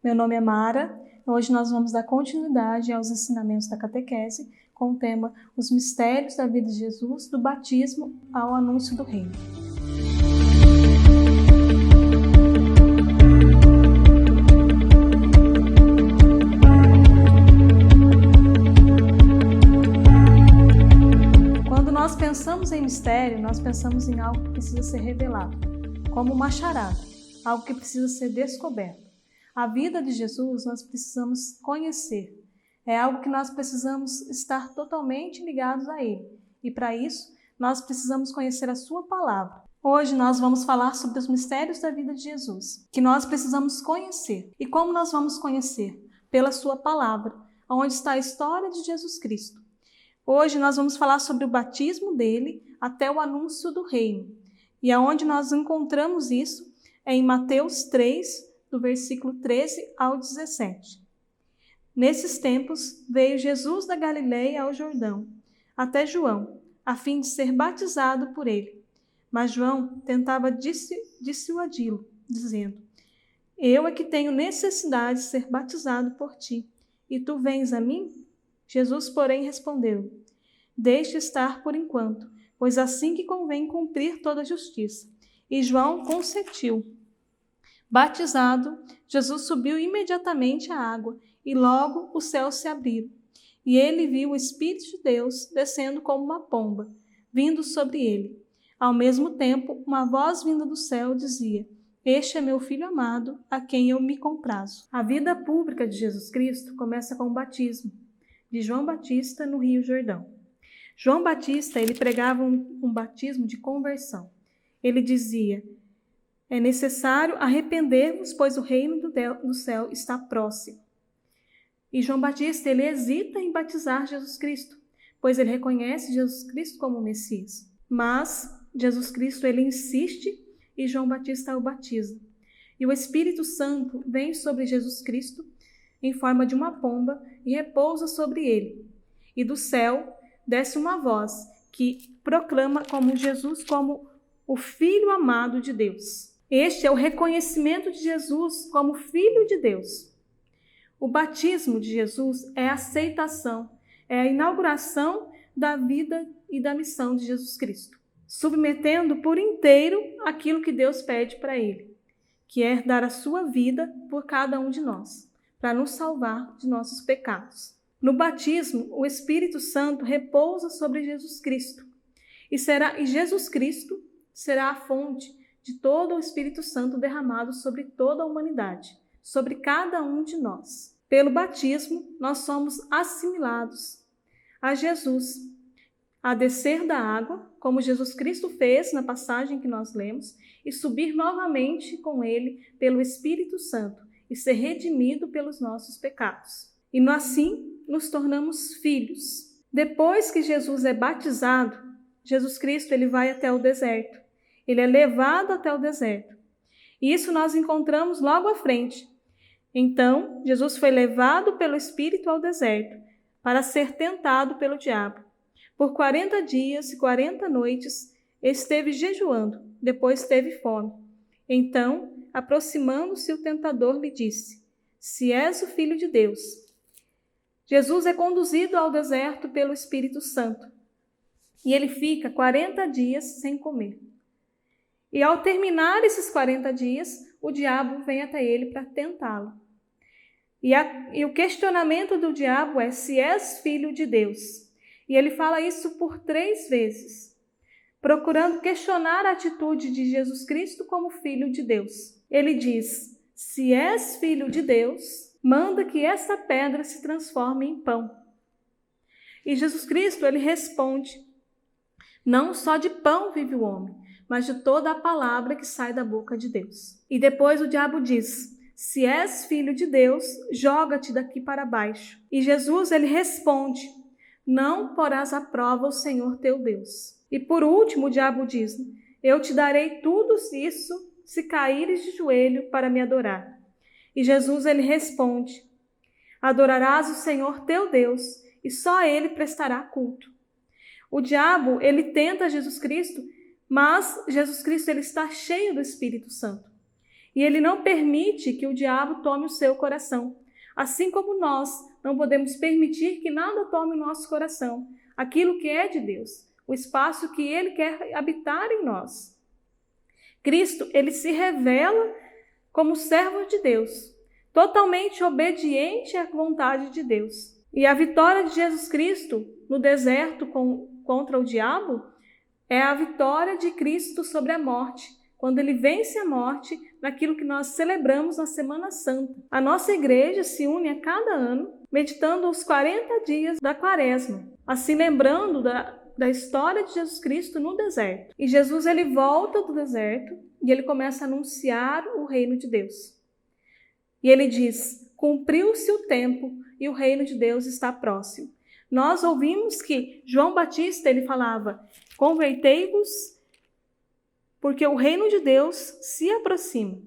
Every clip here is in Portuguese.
Meu nome é Mara. Hoje nós vamos dar continuidade aos ensinamentos da catequese com o tema Os Mistérios da Vida de Jesus, do batismo ao anúncio do reino. Quando nós pensamos em mistério, nós pensamos em algo que precisa ser revelado, como uma charada, algo que precisa ser descoberto. A vida de Jesus nós precisamos conhecer. É algo que nós precisamos estar totalmente ligados a Ele. E para isso, nós precisamos conhecer a Sua palavra. Hoje nós vamos falar sobre os mistérios da vida de Jesus, que nós precisamos conhecer. E como nós vamos conhecer? Pela Sua palavra, onde está a história de Jesus Cristo. Hoje nós vamos falar sobre o batismo dele até o anúncio do reino. E aonde nós encontramos isso é em Mateus 3, do versículo 13 ao 17. Nesses tempos, veio Jesus da Galileia ao Jordão, até João, a fim de ser batizado por ele. Mas João tentava dissuadi-lo, dizendo: Eu é que tenho necessidade de ser batizado por ti, e tu vens a mim? Jesus, porém, respondeu: Deixe estar por enquanto, pois assim que convém cumprir toda a justiça. E João consentiu. Batizado, Jesus subiu imediatamente à água, e logo os céus se abriram. E ele viu o Espírito de Deus descendo como uma pomba, vindo sobre ele. Ao mesmo tempo, uma voz vinda do céu dizia: Este é meu Filho amado, a quem eu me comprazo. A vida pública de Jesus Cristo começa com o batismo de João Batista no Rio Jordão. João Batista, ele pregava um batismo de conversão. Ele dizia: É necessário arrepender-vos, pois o reino do céu está próximo. E João Batista, ele hesita em batizar Jesus Cristo, pois ele reconhece Jesus Cristo como o Messias. Mas Jesus Cristo, ele insiste e João Batista o batiza. E o Espírito Santo vem sobre Jesus Cristo em forma de uma pomba e repousa sobre ele. E do céu desce uma voz que proclama como Jesus como o Filho amado de Deus. Este é o reconhecimento de Jesus como Filho de Deus. O batismo de Jesus é a aceitação, é a inauguração da vida e da missão de Jesus Cristo, submetendo por inteiro aquilo que Deus pede para ele, que é dar a sua vida por cada um de nós, para nos salvar de nossos pecados. No batismo, o Espírito Santo repousa sobre Jesus Cristo, e Jesus Cristo será a fonte de todo o Espírito Santo derramado sobre toda a humanidade, sobre cada um de nós. Pelo batismo, nós somos assimilados a Jesus, a descer da água, como Jesus Cristo fez na passagem que nós lemos, e subir novamente com ele pelo Espírito Santo e ser redimido pelos nossos pecados. E assim nos tornamos filhos. Depois que Jesus é batizado, Jesus Cristo ele vai até o deserto. Ele é levado até o deserto. E isso nós encontramos logo à frente. Então, Jesus foi levado pelo Espírito ao deserto para ser tentado pelo diabo. Por 40 dias e 40 noites esteve jejuando, depois teve fome. Então, aproximando-se o tentador lhe disse: Se és o Filho de Deus. Jesus é conduzido ao deserto pelo Espírito Santo. E ele fica 40 dias sem comer. E ao terminar esses 40 dias, o diabo vem até ele para tentá-lo. E o questionamento do diabo é: se és filho de Deus. E ele fala isso por 3 vezes, procurando questionar a atitude de Jesus Cristo como filho de Deus. Ele diz: se és filho de Deus, manda que essa pedra se transforme em pão. E Jesus Cristo, ele responde: não só de pão vive o homem, mas de toda a palavra que sai da boca de Deus. E depois o diabo diz: se és filho de Deus, joga-te daqui para baixo. E Jesus, ele responde: não porás à prova o Senhor teu Deus. E por último o diabo diz: eu te darei tudo isso se caíres de joelho para me adorar. E Jesus, ele responde: adorarás o Senhor teu Deus e só a ele prestará culto. O diabo, ele tenta Jesus Cristo, mas Jesus Cristo ele está cheio do Espírito Santo. E Ele não permite que o diabo tome o seu coração. Assim como nós não podemos permitir que nada tome o nosso coração, aquilo que é de Deus, o espaço que Ele quer habitar em nós. Cristo, Ele se revela como servo de Deus, totalmente obediente à vontade de Deus. E a vitória de Jesus Cristo no deserto contra o diabo é a vitória de Cristo sobre a morte, quando Ele vence a morte naquilo que nós celebramos na Semana Santa. A nossa igreja se une a cada ano, meditando os 40 dias da Quaresma, assim lembrando da história de Jesus Cristo no deserto. E Jesus, Ele volta do deserto e Ele começa a anunciar o reino de Deus. E Ele diz: cumpriu-se o tempo e o reino de Deus está próximo. Nós ouvimos que João Batista, ele falava: convertei-vos, porque o reino de Deus se aproxima.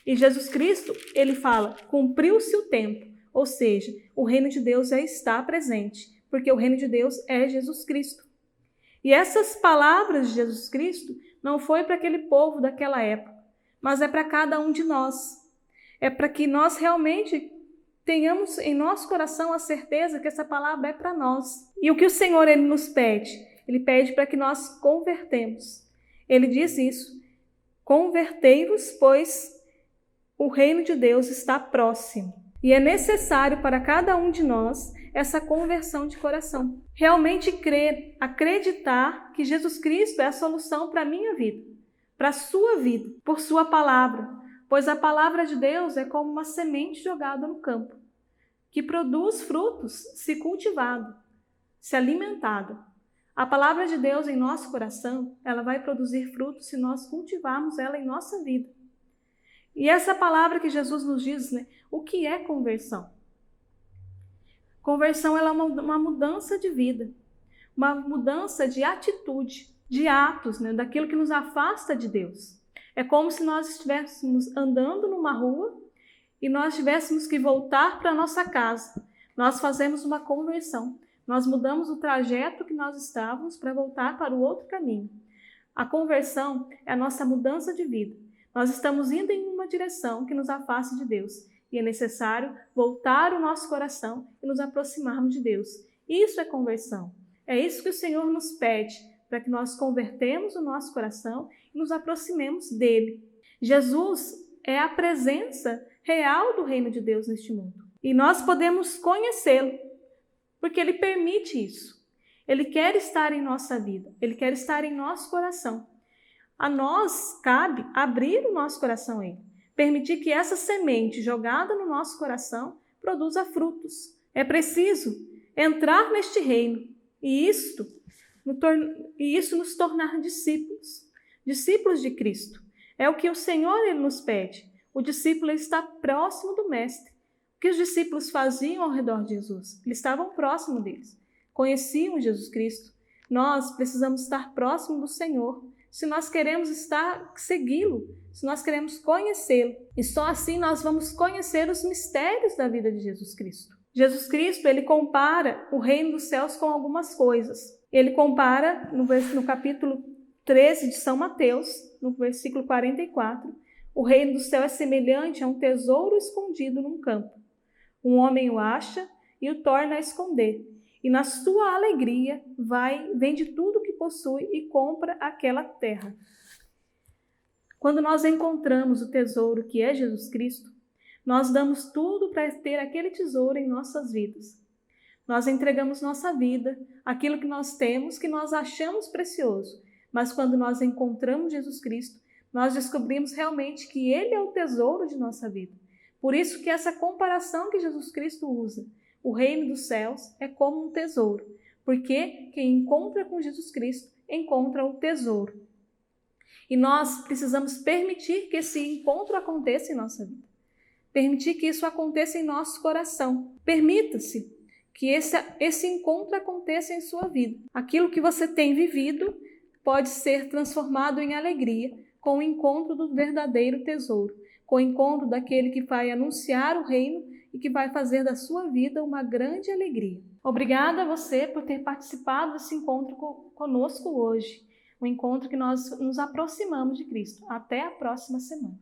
E Jesus Cristo, ele fala: cumpriu-se o tempo, ou seja, o reino de Deus já está presente, porque o reino de Deus é Jesus Cristo. E essas palavras de Jesus Cristo não foi para aquele povo daquela época, mas é para cada um de nós. É para que nós realmente tenhamos em nosso coração a certeza que essa palavra é para nós. E o que o Senhor, Ele nos pede? Ele pede para que nós convertemos. Ele diz isso: convertei-vos, pois o reino de Deus está próximo. E é necessário para cada um de nós essa conversão de coração. Realmente crer, acreditar que Jesus Cristo é a solução para a minha vida, para a sua vida, por sua palavra. Pois a palavra de Deus é como uma semente jogada no campo, que produz frutos se cultivado, se alimentada. A palavra de Deus em nosso coração, ela vai produzir frutos se nós cultivarmos ela em nossa vida. E essa palavra que Jesus nos diz, né? O que é conversão? Conversão ela é uma mudança de vida, uma mudança de atitude, de atos, né? Daquilo que nos afasta de Deus. É como se nós estivéssemos andando numa rua e nós tivéssemos que voltar para a nossa casa. Nós fazemos uma conversão. Nós mudamos o trajeto que nós estávamos para voltar para o outro caminho. A conversão é a nossa mudança de vida. Nós estamos indo em uma direção que nos afasta de Deus. E é necessário voltar o nosso coração e nos aproximarmos de Deus. Isso é conversão. É isso que o Senhor nos pede, para que nós convertemos o nosso coração e nos aproximemos dele. Jesus é a presença real do reino de Deus neste mundo. E nós podemos conhecê-lo, porque ele permite isso. Ele quer estar em nossa vida, ele quer estar em nosso coração. A nós cabe abrir o nosso coração a ele, permitir que essa semente jogada no nosso coração produza frutos. É preciso entrar neste reino e isso nos tornar discípulos de Cristo. É o que o Senhor ele nos pede. O discípulo está próximo do Mestre. O que os discípulos faziam ao redor de Jesus? Eles estavam próximos deles, conheciam Jesus Cristo. Nós precisamos estar próximo do Senhor, se nós queremos segui-lo, se nós queremos conhecê-lo. E só assim nós vamos conhecer os mistérios da vida de Jesus Cristo. Jesus Cristo, ele compara o reino dos céus com algumas coisas. Ele compara no capítulo 13 de São Mateus, no versículo 44, o reino do céu é semelhante a um tesouro escondido num campo. Um homem o acha e o torna a esconder. E na sua alegria vende tudo o que possui e compra aquela terra. Quando nós encontramos o tesouro que é Jesus Cristo, nós damos tudo para ter aquele tesouro em nossas vidas. Nós entregamos nossa vida, aquilo que nós temos, que nós achamos precioso. Mas quando nós encontramos Jesus Cristo, nós descobrimos realmente que Ele é o tesouro de nossa vida. Por isso que essa comparação que Jesus Cristo usa, o reino dos céus é como um tesouro, porque quem encontra com Jesus Cristo encontra o tesouro. E nós precisamos permitir que esse encontro aconteça em nossa vida. Permitir que isso aconteça em nosso coração. Permita-se que esse encontro aconteça em sua vida. Aquilo que você tem vivido pode ser transformado em alegria com o encontro do verdadeiro tesouro, com o encontro daquele que vai anunciar o reino e que vai fazer da sua vida uma grande alegria. Obrigada a você por ter participado desse encontro conosco hoje, um encontro que nós nos aproximamos de Cristo. Até a próxima semana.